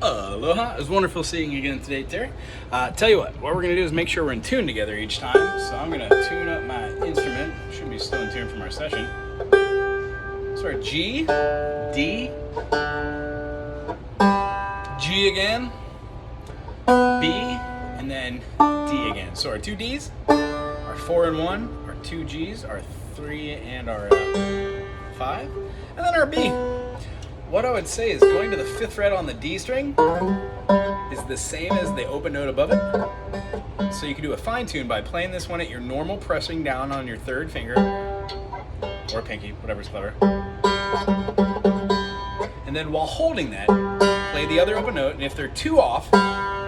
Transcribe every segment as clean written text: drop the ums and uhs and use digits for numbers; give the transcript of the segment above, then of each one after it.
Aloha. It was wonderful seeing you again today, Terry. Tell you what we're going to do is make sure we're in tune together each time. So I'm going to tune up my instrument. Should be still in tune from our session. So our G, D, G again, B, and then D again. So our two Ds, our 4 and 1, our two Gs, our 3 and our 5, and then our B. What I would say is going to the 5th fret on the D string is the same as the open note above it. So you can do a fine tune by playing this one at your normal pressing down on your 3rd finger, or pinky, whatever's clever. And then while holding that, play the other open note, and if they're 2 off,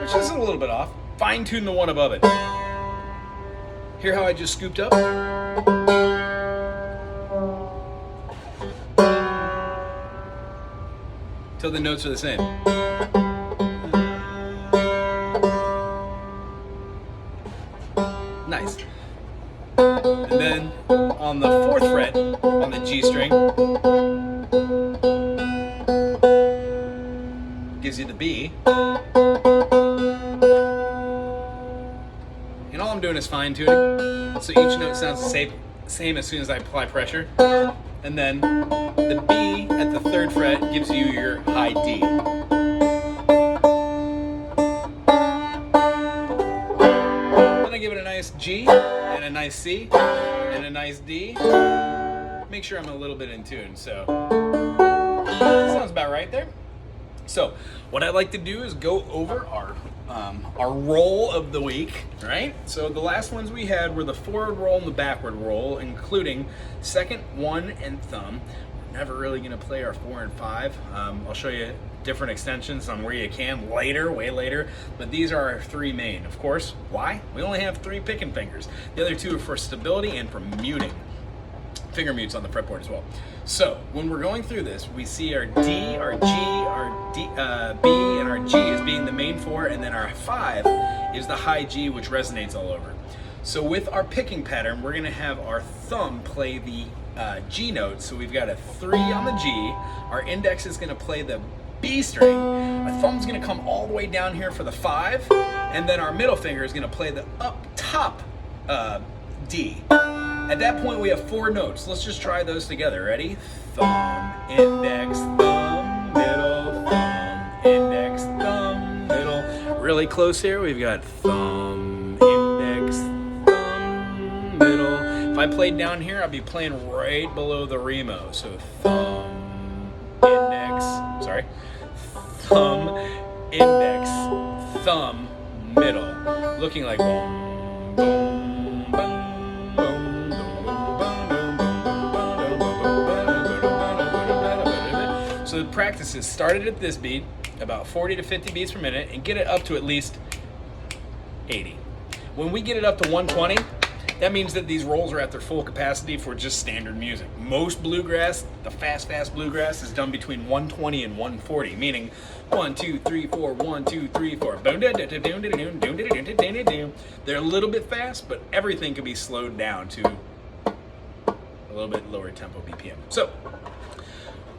which is a little bit off, fine tune the one above it. Hear how I just scooped up? Till the notes are the same. Nice. And then on the 4th fret on the G string gives you the B. And all I'm doing is fine tuning. So each note sounds the same as soon as I apply pressure. And then the B at the 3rd fret gives you your high D. Then I give it a nice G and a nice C and a nice D. Make sure I'm a little bit in tune. So that sounds about right there. So what I'd like to do is go over our roll of the week, right? So the last ones we had were the forward roll and the backward roll, including 2nd, 1, and thumb. We're never really going to play our 4 and 5. I'll show you different extensions on where you can later, way later, but these are our 3 main. Of course, why? We only have 3 picking fingers. The other 2 are for stability and for muting. Finger mutes on the fretboard as well. So when we're going through this, we see our D, our G, our D, B, and our G as being the main 4, and then our 5 is the high G, which resonates all over. So with our picking pattern, we're going to have our thumb play the G note. So we've got a 3 on the G. Our index is going to play the B string. Our thumb's going to come all the way down here for the 5, and then our middle finger is going to play the up top D. At that point, we have 4 notes. Let's just try those together. Ready? Thumb, index, thumb, middle, thumb, index, thumb, middle. Really close here. We've got thumb, index, thumb, middle. If I played down here, I'd be playing right below the remo. So thumb, index, thumb, index, thumb, middle. Looking like boom, boom, boom. So the practice is started at this beat, about 40 to 50 beats per minute, and get it up to at least 80. When we get it up to 120, that means that these rolls are at their full capacity for just standard music. Most bluegrass, the fast bluegrass, is done between 120 and 140, meaning 1, 2, 3, 4, 1, 2, 3, 4. They're a little bit fast, but everything can be slowed down to a little bit lower tempo BPM. So,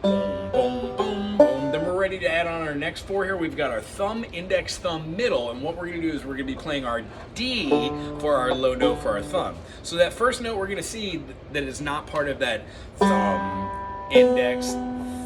boom, boom, boom, boom. Then we're ready to add on our next 4 here. We've got our thumb, index, thumb, middle, and what we're going to do is we're going to be playing our D for our low note for our thumb. So that first note we're going to see that is not part of that thumb, index,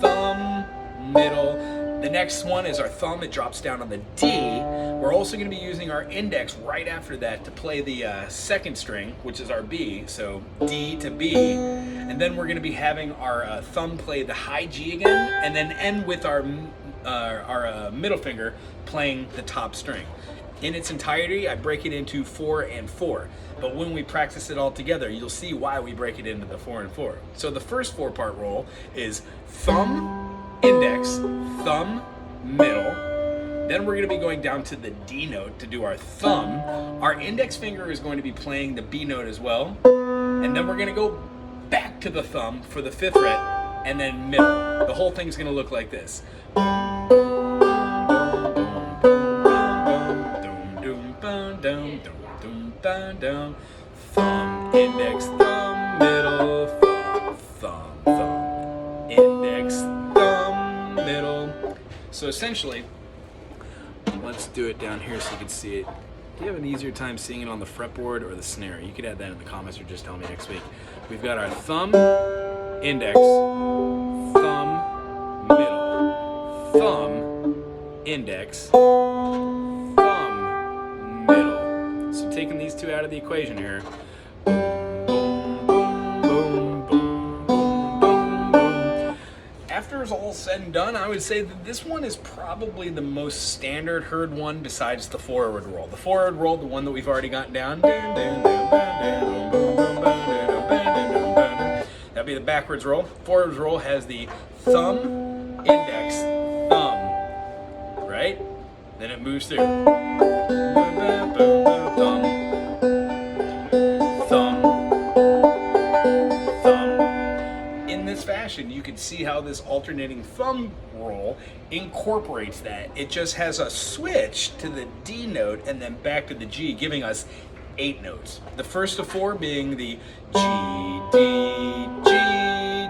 thumb, middle. The next one is our thumb. It drops down on the D. We're also going to be using our index right after that to play the 2nd string, which is our B, so D to B. And then we're going to be having our thumb play the high G again, and then end with our middle finger playing the top string. In its entirety, I break it into 4 and 4. But when we practice it all together, you'll see why we break it into the 4 and 4. So the first 4-part roll is thumb, index, thumb, middle. Then we're going to be going down to the D note to do our thumb. Our index finger is going to be playing the B note as well. And then we're going to go back to the thumb for the 5th fret, and then middle. The whole thing's going to look like this. Thumb, index, thumb, middle, thumb, thumb, thumb, index, thumb, middle. So essentially, Let's do it down here so you can see it. Do you have an easier time seeing it on the fretboard or the snare? You could add that in the comments or just tell me next week. We've got our thumb, index, thumb, middle, thumb, index, thumb, middle. So taking these two out of the equation here. After it's all said and done, I would say that this one is probably the most standard heard one besides the forward roll. The forward roll, the one that we've already gotten down. That'd be the backwards roll. Forwards roll has the thumb, index, thumb, right? Then it moves through. Thumb, thumb, thumb. In this fashion, you can see how this alternating thumb roll incorporates that. It just has a switch to the D note and then back to the G, giving us 8 notes. The first of 4 being the G, D, G,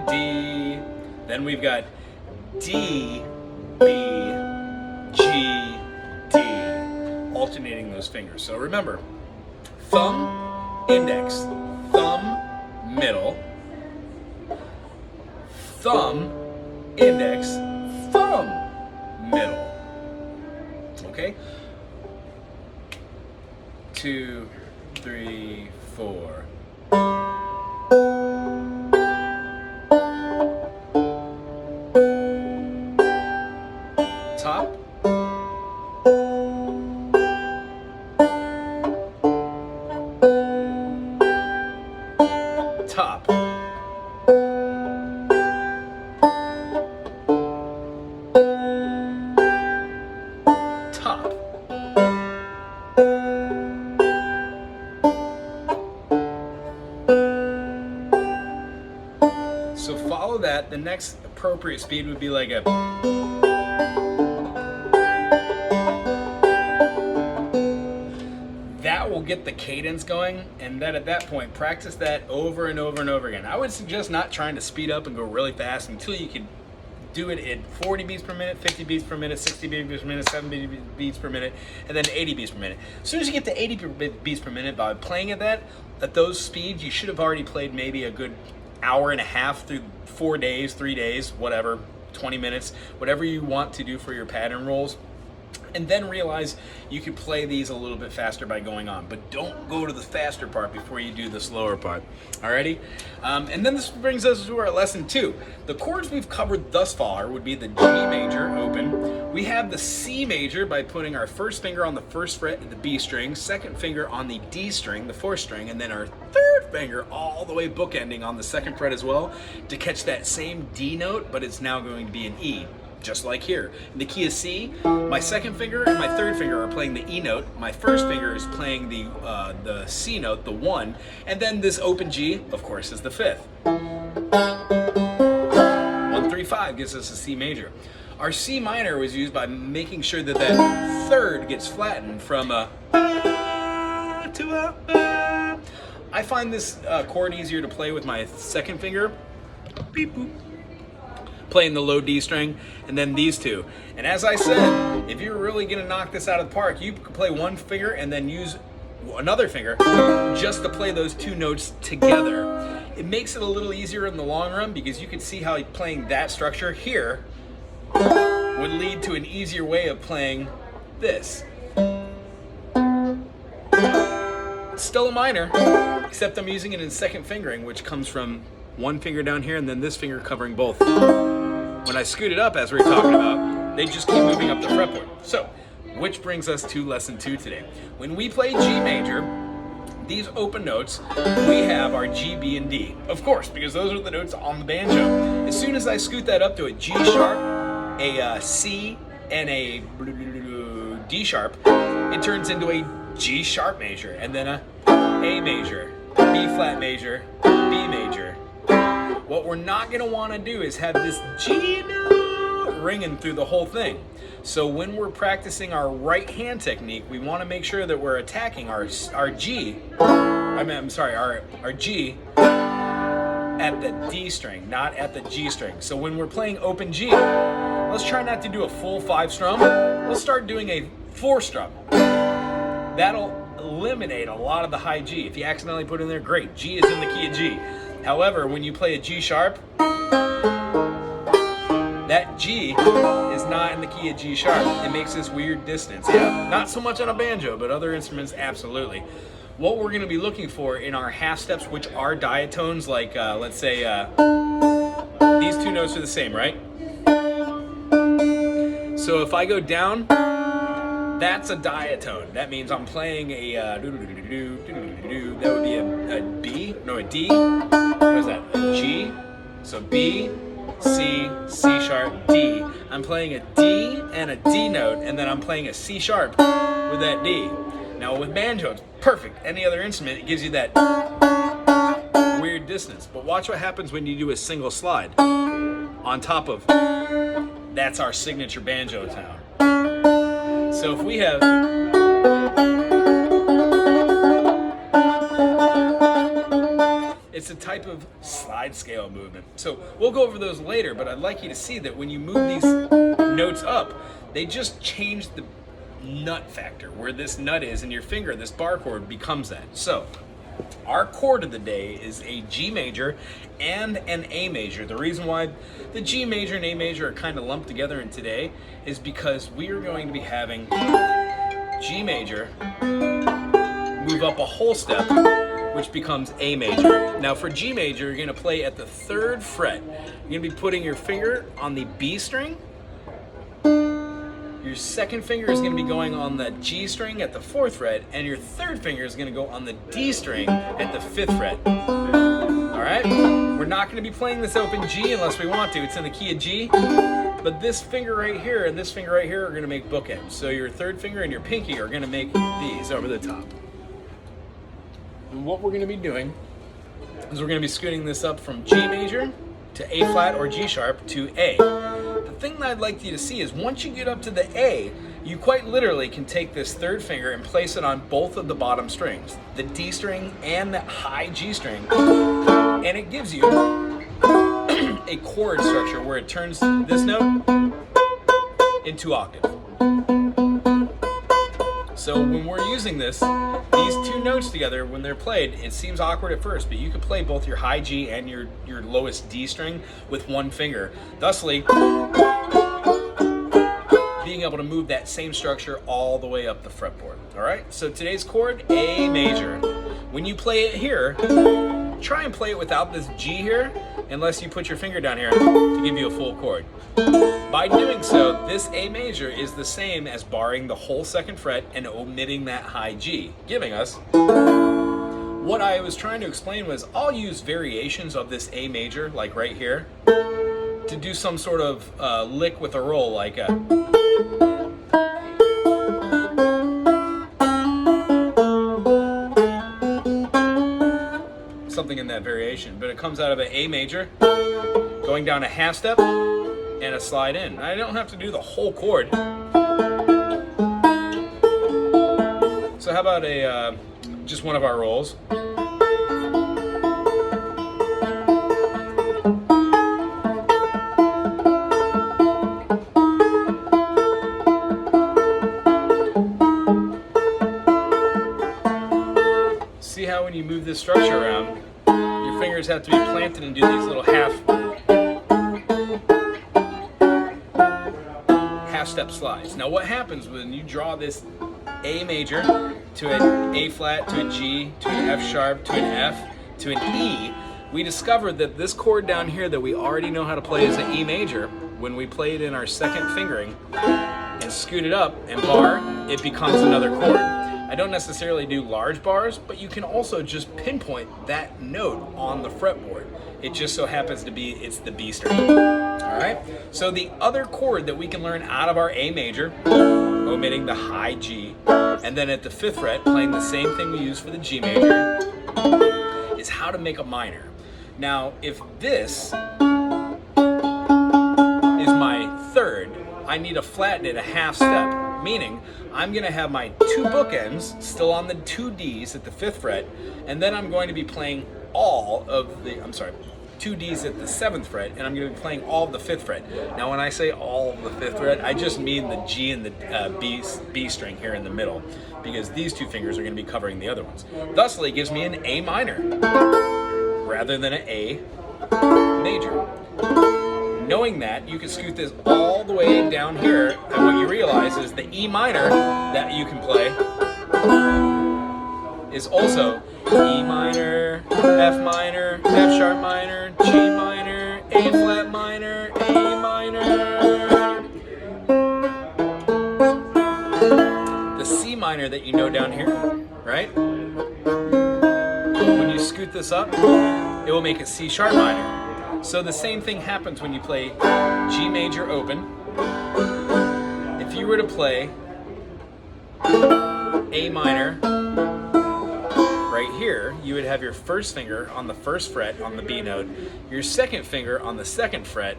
D. Then we've got D, B, G, D, alternating those fingers. So remember, thumb, index, thumb, middle, thumb, index, thumb, middle. Okay? 2, 3, 4. Top. Top. Top. So follow that. The next appropriate speed would be like a. That will get the cadence going, and then at that point, practice that over and over and over again. I would suggest not trying to speed up and go really fast until you can do it at 40 beats per minute, 50 beats per minute, 60 beats per minute, 70 beats per minute, and then 80 beats per minute. As soon as you get to 80 beats per minute, by playing at those speeds, you should have already played maybe a good hour and a half through 4 days, 3 days, whatever, 20 minutes, whatever you want to do for your pattern rolls. And then realize you could play these a little bit faster by going on, but don't go to the faster part before you do the slower part. Alrighty? And then this brings us to our lesson 2. The chords we've covered thus far would be the G major, open. We have the C major by putting our first finger on the first fret of the B string, second finger on the D string, the fourth string, and then our third finger all the way bookending on the second fret as well to catch that same D note, but it's now going to be an E. Just like here. In the key of C, my second finger and my third finger are playing the E note. My first finger is playing the C note, the 1, and then this open G, of course, is the 5th. 1, 3, 5 gives us a C major. Our C minor was used by making sure that that third gets flattened from a to a. I find this chord easier to play with my second finger. Beep boop. Playing the low D string, and then these two. And as I said, if you're really gonna knock this out of the park, you can play one finger and then use another finger just to play those two notes together. It makes it a little easier in the long run because you can see how playing that structure here would lead to an easier way of playing this. It's still a minor, except I'm using it in second fingering, which comes from one finger down here and then this finger covering both. When I scoot it up, as we were talking about, they just keep moving up the fretboard. So, which brings us to lesson 2 today. When we play G major, these open notes, we have our G, B, and D. Of course, because those are the notes on the banjo. As soon as I scoot that up to a G sharp, a C, and a D sharp, it turns into a G sharp major, and then a major, B flat major, B major. What we're not going to want to do is have this G note ringing through the whole thing. So when we're practicing our right hand technique, we want to make sure that we're attacking our G, our G at the D string, not at the G string. So when we're playing open G, let's try not to do a full 5 strum. Let's start doing a 4 strum. That'll eliminate a lot of the high G. If you accidentally put in there, great, G is in the key of G. However, when you play a G sharp, that G is not in the key of G sharp. It makes this weird dissonance. Yeah, not so much on a banjo, but other instruments, absolutely. What we're going to be looking for in our half steps, which are diatones, like let's say these 2 notes are the same, right? So if I go down, that's a diatone. That means I'm playing a that would be a B, no, a D. What is that? A G. So B, C, C sharp, D. I'm playing a D and a D note, and then I'm playing a C sharp with that D. Now with banjo, it's perfect. Any other instrument, it gives you that weird dissonance. But watch what happens when you do a single slide on top of. That's our signature banjo tone. So if we have, it's a type of slide scale movement. So we'll go over those later, but I'd like you to see that when you move these notes up, they just change the nut factor, where this nut is in your finger. This bar chord becomes that. So our chord of the day is a G major and an A major. The reason why the G major and A major are kind of lumped together in today is because we are going to be having G major move up a whole step, which becomes A major. Now for G major, you're going to play at the 3rd fret. You're going to be putting your finger on the B string. Your 2nd finger is going to be going on the G string at the 4th fret, and your 3rd finger is going to go on the D string at the 5th fret. All right? We're not going to be playing this open G unless we want to. It's in the key of G, but this finger right here and this finger right here are going to make bookends. So your 3rd finger and your pinky are going to make these over the top. And what we're going to be doing is we're going to be scooting this up from G major to A flat or G sharp to A. The thing that I'd like you to see is once you get up to the A, you quite literally can take this 3rd finger and place it on both of the bottom strings, the D string and the high G string, and it gives you a chord structure where it turns this note into octave. So when we're using this, these 2 notes together, when they're played, it seems awkward at first, but you can play both your high G and your lowest D string with 1 finger, thusly being able to move that same structure all the way up the fretboard. All right, so today's chord, A major. When you play it here, try and play it without this G here, unless you put your finger down here to give you a full chord. By doing so, this A major is the same as barring the whole 2nd fret and omitting that high G, giving us what I was trying to explain was I'll use variations of this A major, like right here, to do some sort of lick with a roll, like a something in that variation, but it comes out of an A major, going down a half step, and a slide in. I don't have to do the whole chord. So how about a just one of our rolls? See how when you move this structure around, your fingers have to be planted and do these little half step slides. Now what happens when you draw this A major to an A flat, to a G, to an F sharp, to an F, to an E, we discovered that this chord down here that we already know how to play as an E major, when we play it in our 2nd fingering and scoot it up and bar, it becomes another chord. I don't necessarily do large bars, but you can also just pinpoint that note on the fretboard. It just so happens to be, it's the B string. All right, so the other chord that we can learn out of our A major, omitting the high G, and then at the 5th fret, playing the same thing we use for the G major, is how to make a minor. Now, if this is my 3rd, I need to flatten it a half step, meaning I'm going to have my 2 bookends still on the 2 Ds at the 5th fret, and then I'm going to be playing all of the, 2 Ds at the 7th fret, and I'm going to be playing all of the 5th fret. Now when I say all of the 5th fret, I just mean the G and the B string here in the middle, because these 2 fingers are going to be covering the other ones. Thusly, it gives me an A minor rather than an A major. Knowing that, you can scoot this all the way down here, and what you realize is the E minor that you can play is also E minor, F minor, F sharp minor, G minor, A flat minor, A minor. The C minor that you know down here, right? When you scoot this up, it will make a C sharp minor. So the same thing happens when you play G major open. If you were to play A minor right here, you would have your first finger on the 1st fret on the B note, your 2nd finger on the 2nd fret,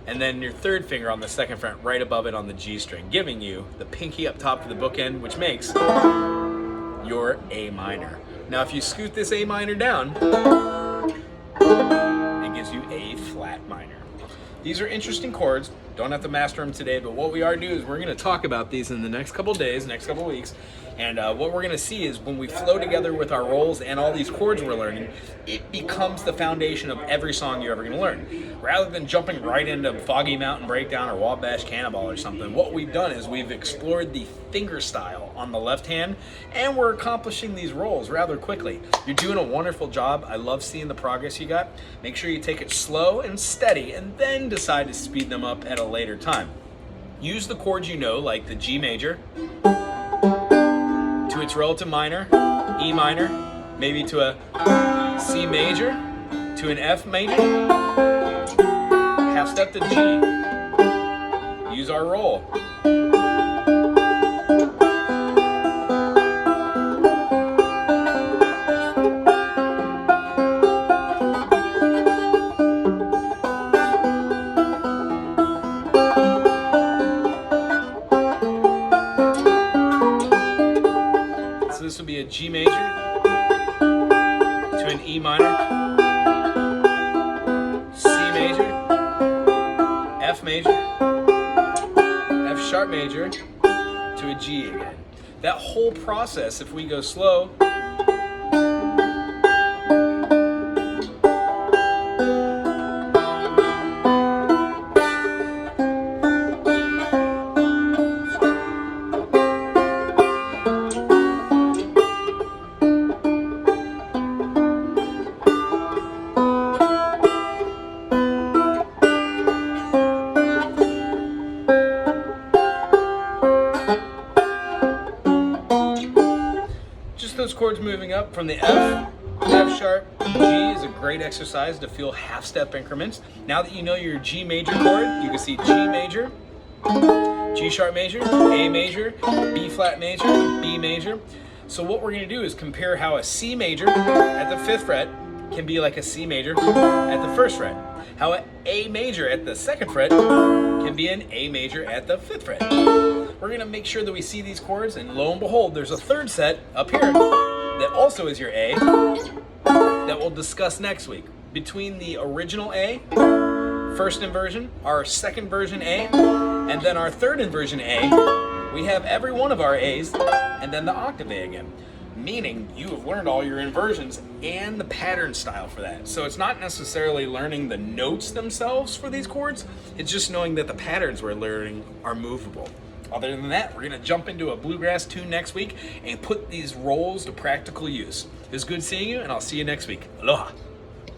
and then your 3rd finger on the 2nd fret right above it on the G string, giving you the pinky up top of the bookend, which makes your A minor. Now if you scoot this A minor down, gives you A flat minor. These are interesting chords. Don't have to master them today, but what we are doing is we're going to talk about these in the next couple days, next couple weeks, and what we're going to see is when we flow together with our rolls and all these chords we're learning, it becomes the foundation of every song you're ever going to learn. Rather than jumping right into Foggy Mountain Breakdown or Wabash Cannonball or something, what we've done is we've explored the finger style on the left hand, and we're accomplishing these rolls rather quickly. You're doing a wonderful job. I love seeing the progress you got. Make sure you take it slow and steady, and then decide to speed them up at a later time. Use the chords you know, like the G major to its relative minor, E minor, maybe to a C major, to an F major, half step to G. Use our roll. This will be a G major to an E minor, C major, F major, F sharp major to a G again. That whole process, if we go slow, those chords moving up from the F, F sharp, G is a great exercise to feel half step increments. Now that you know your G major chord, you can see G major, G sharp major, A major, B flat major, B major. So what we're going to do is compare how a C major at the 5th fret can be like a C major at the 1st fret. How an A major at the 2nd fret can be an A major at the 5th fret. We're going to make sure that we see these chords, and lo and behold, there's a 3rd set up here that also is your A that we'll discuss next week. Between the original A, 1st inversion, our 2nd version A, and then our 3rd inversion A, we have every one of our A's and then the octave A again. Meaning you have learned all your inversions and the pattern style for that. So it's not necessarily learning the notes themselves for these chords, it's just knowing that the patterns we're learning are movable. Other than that, we're going to jump into a bluegrass tune next week and put these rolls to practical use. It was good seeing you, and I'll see you next week. Aloha.